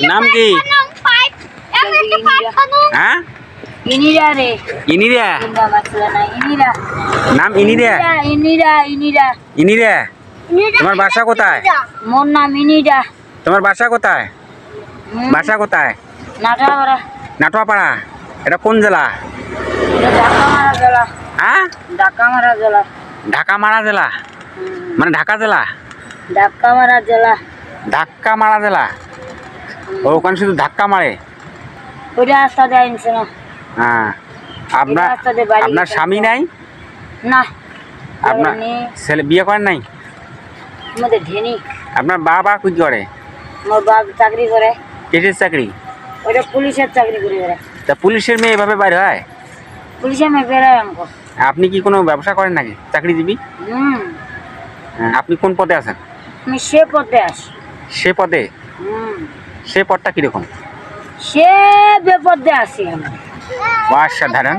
নাম কি? হ্যাঁ ইনিরা রে ইনিরা ইন্দা মাছলা না ইনিরা নাম ইনিরা ইনিরা ইনিরা ইনিরা তোমার বাসা কোথায়? মোর নাম ইনিরা তোমার বাসা কোথায়? বাসা কোথায়? নাটাপাড়া নাটোয়াপাড়া। এটা কোন জেলা? ঢাকামারা জেলা হ্যাঁ ঢাকামারা জেলা ঢাকামারা জেলা মানে ঢাকা জেলা? ঢাকামারা জেলা ধাক্কামারা জেলা। ও ওখানে শুধু ধাক্কা মারে? ওই রাস্তা দিয়ে আনছে না হ্যাঁ আপনার আপনার স্বামী নাই? না আপনার ছেলে বিয়ে করেন নাই? আমাদের ধেনি আপনার বাবা কি করে? আমার বাপ চাকরি করে কিসের চাকরি? ওইটা পুলিশের চাকরি করে ওরা তা পুলিশের মেয়ে এভাবে বাইরে হয়? পুলিশের মেয়ে বেড়ায় আমাকে আপনি কি কোনো ব্যবসা করেন নাকি চাকরিজীবী? আপনি কোন পদে আছেন? আমি সে পথে আসি সে পদে? সে পদটা কিরকম? সে বেপথে আসি আমি অসাধারণ।